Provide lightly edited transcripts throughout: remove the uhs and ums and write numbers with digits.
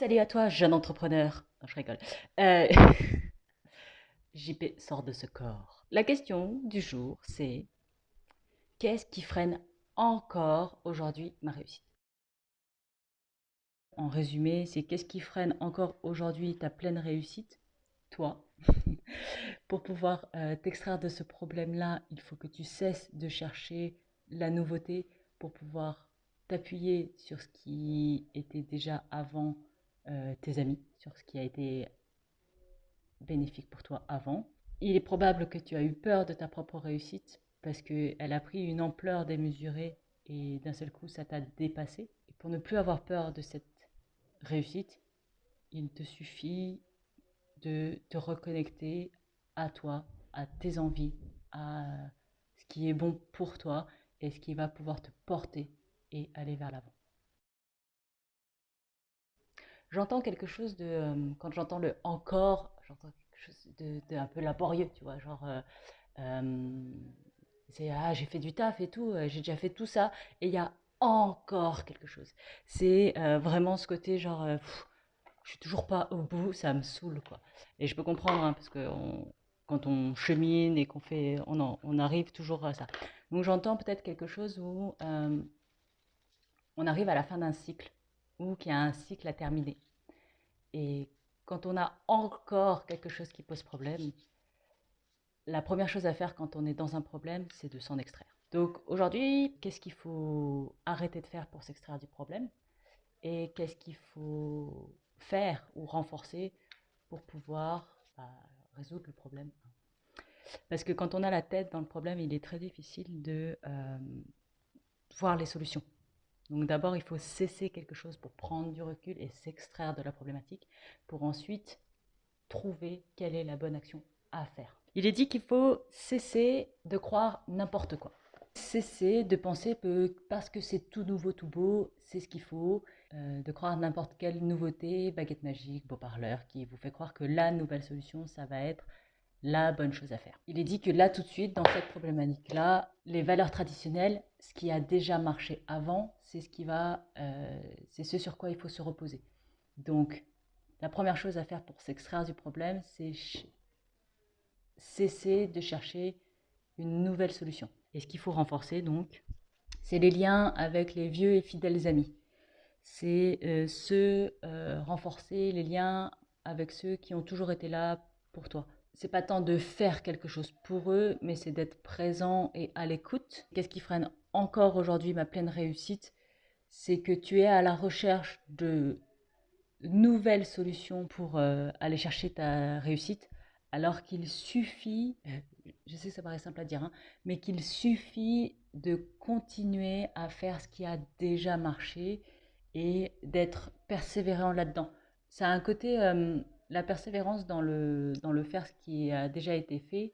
Salut à toi, jeune entrepreneur. Non, je rigole. Euh, JP sort de ce corps. La question du jour, c'est qu'est-ce qui freine encore aujourd'hui ma réussite? En résumé, c'est qu'est-ce qui freine encore aujourd'hui ta pleine réussite? Toi. Pour pouvoir t'extraire de ce problème-là, il faut que tu cesses de chercher la nouveauté pour pouvoir t'appuyer sur ce qui était déjà avant tes amis, sur ce qui a été bénéfique pour toi avant. Il est probable que tu as eu peur de ta propre réussite parce qu'elle a pris une ampleur démesurée et d'un seul coup ça t'a dépassé. Et pour ne plus avoir peur de cette réussite, il te suffit de te reconnecter à toi, à tes envies, à ce qui est bon pour toi et ce qui va pouvoir te porter et aller vers l'avant. J'entends quelque chose de, quand j'entends le encore, j'entends quelque chose de un peu laborieux, tu vois, genre Euh, c'est ah, j'ai fait du taf et tout, j'ai déjà fait tout ça, et il y a encore quelque chose. C'est vraiment ce côté genre, je suis toujours pas au bout, ça me saoule quoi. Et je peux comprendre hein, parce que quand on chemine et qu'on fait, on arrive toujours à ça. Donc j'entends peut-être quelque chose où on arrive à la fin d'un cycle ou qu'il y a un cycle à terminer. Et quand on a encore quelque chose qui pose problème, la première chose à faire quand on est dans un problème, c'est de s'en extraire. Donc aujourd'hui, qu'est-ce qu'il faut arrêter de faire pour s'extraire du problème et qu'est-ce qu'il faut faire ou renforcer pour pouvoir résoudre le problème. Parce que quand on a la tête dans le problème, il est très difficile de voir les solutions. Donc d'abord, il faut cesser quelque chose pour prendre du recul et s'extraire de la problématique pour ensuite trouver quelle est la bonne action à faire. Il est dit qu'il faut cesser de croire n'importe quoi. Cesser de penser que parce que c'est tout nouveau, tout beau, c'est ce qu'il faut, de croire n'importe quelle nouveauté, baguette magique, beau parleur, qui vous fait croire que la nouvelle solution, ça va être la bonne chose à faire. Il est dit que là, tout de suite, dans cette problématique-là, les valeurs traditionnelles, ce qui a déjà marché avant, c'est ce qui va, c'est ce sur quoi il faut se reposer. Donc, la première chose à faire pour s'extraire du problème, c'est cesser de chercher une nouvelle solution. Et ce qu'il faut renforcer, donc, c'est les liens avec les vieux et fidèles amis. C'est renforcer les liens avec ceux qui ont toujours été là pour toi. C'est pas tant de faire quelque chose pour eux, mais c'est d'être présent et à l'écoute. Qu'est-ce qui freine encore aujourd'hui ma pleine réussite? C'est que tu es à la recherche de nouvelles solutions pour aller chercher ta réussite, alors qu'il suffit, je sais que ça paraît simple à dire, hein, mais qu'il suffit de continuer à faire ce qui a déjà marché et d'être persévérant là-dedans. Ça a un côté, la persévérance dans le faire ce qui a déjà été fait,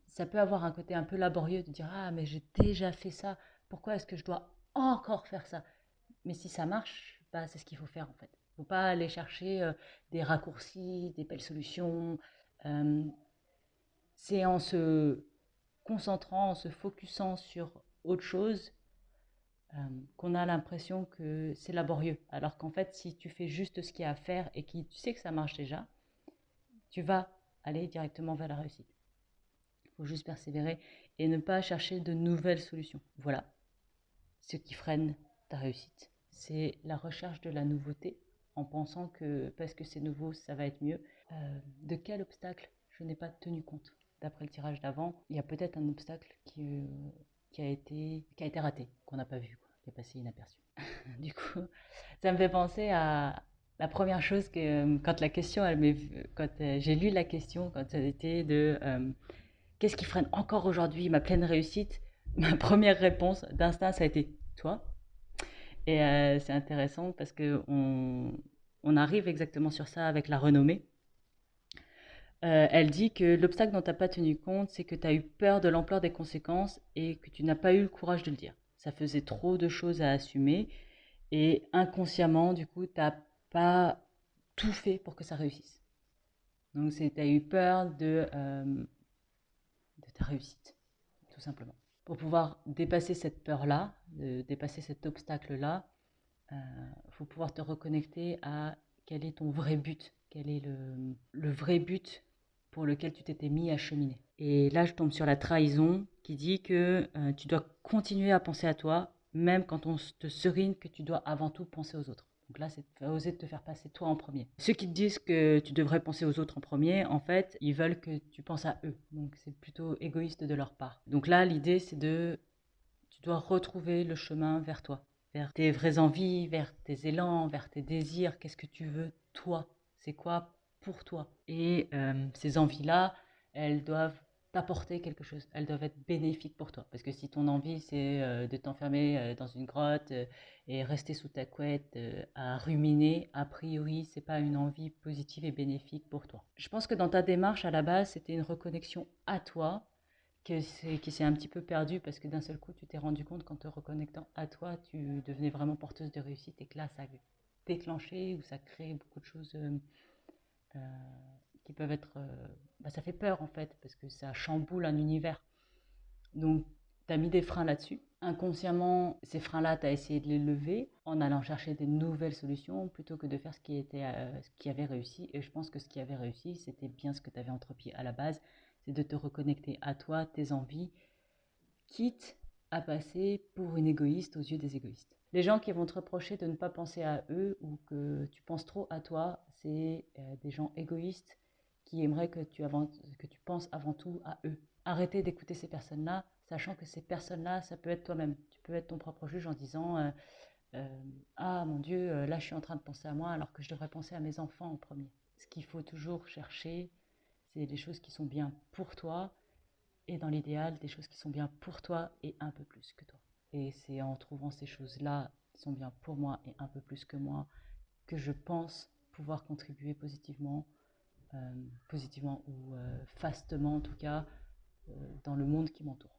ça peut avoir un côté un peu laborieux de dire ah mais j'ai déjà fait ça, pourquoi est-ce que je dois encore faire ça? Mais si ça marche, bah, c'est ce qu'il faut faire en fait. Il ne faut pas aller chercher des raccourcis, des belles solutions. Euh, c'est en se concentrant, en se focusant sur autre chose qu'on a l'impression que c'est laborieux. Alors qu'en fait, si tu fais juste ce qu'il y a à faire et que tu sais que ça marche déjà, tu vas aller directement vers la réussite. Il faut juste persévérer et ne pas chercher de nouvelles solutions. Voilà ce qui freine ta réussite. C'est la recherche de la nouveauté en pensant que parce que c'est nouveau, ça va être mieux. De quel obstacle je n'ai pas tenu compte? D'après le tirage d'avant, il y a peut-être un obstacle qui a été raté, qu'on n'a pas vu, quoi, qui est passé inaperçu. Du coup, ça me fait penser à la première chose que, quand la question, quand j'ai lu la question, quand ça a été de qu'est-ce qui freine encore aujourd'hui ma pleine réussite, ma première réponse d'instinct, ça a été toi. Et c'est intéressant parce que on arrive exactement sur ça avec la renommée. Elle dit que l'obstacle dont tu n'as pas tenu compte, c'est que tu as eu peur de l'ampleur des conséquences et que tu n'as pas eu le courage de le dire. Ça faisait trop de choses à assumer et inconsciemment, du coup, tu n'as pas tout fait pour que ça réussisse. Donc, tu as eu peur de ta réussite, tout simplement. Pour pouvoir dépasser cette peur-là, dépasser cet obstacle-là, il faut pouvoir te reconnecter à quel est ton vrai but, quel est le vrai but pour lequel tu t'étais mis à cheminer. Et là, je tombe sur la trahison qui dit que tu dois continuer à penser à toi, même quand on te serine que tu dois avant tout penser aux autres. Donc là, c'est oser te faire passer toi en premier. Ceux qui te disent que tu devrais penser aux autres en premier, en fait, ils veulent que tu penses à eux. Donc c'est plutôt égoïste de leur part. Donc là, l'idée, c'est tu dois retrouver le chemin vers toi, vers tes vraies envies, vers tes élans, vers tes désirs. Qu'est-ce que tu veux, toi? C'est quoi pour toi? Et ces envies-là, elles doivent t'apporter quelque chose. Elles doivent être bénéfiques pour toi. Parce que si ton envie, c'est de t'enfermer dans une grotte et rester sous ta couette à ruminer, a priori, c'est pas une envie positive et bénéfique pour toi. Je pense que dans ta démarche, à la base, c'était une reconnexion à toi qui s'est un petit peu perdu parce que d'un seul coup, tu t'es rendu compte qu'en te reconnectant à toi, tu devenais vraiment porteuse de réussite et que là, ça a déclenché ou ça crée beaucoup de choses euh, qui peuvent être... ça fait peur en fait parce que ça chamboule un univers. Donc, tu as mis des freins là-dessus. Inconsciemment, ces freins-là, tu as essayé de les lever en allant chercher des nouvelles solutions plutôt que de faire ce qui avait réussi. Et je pense que ce qui avait réussi, c'était bien ce que tu avais entrepris à la base, c'est de te reconnecter à toi, tes envies, quitte à passer pour une égoïste aux yeux des égoïstes. Les gens qui vont te reprocher de ne pas penser à eux ou que tu penses trop à toi, c'est des gens égoïstes qui aimeraient que tu penses avant tout à eux. Arrêtez d'écouter ces personnes-là, sachant que ces personnes-là, ça peut être toi-même. Tu peux être ton propre juge en disant ah mon Dieu, là je suis en train de penser à moi alors que je devrais penser à mes enfants en premier. Ce qu'il faut toujours chercher, c'est des choses qui sont bien pour toi et dans l'idéal, des choses qui sont bien pour toi et un peu plus que toi. Et c'est en trouvant ces choses-là qui sont bien pour moi et un peu plus que moi que je pense pouvoir contribuer positivement ou fastement en tout cas, dans le monde qui m'entoure.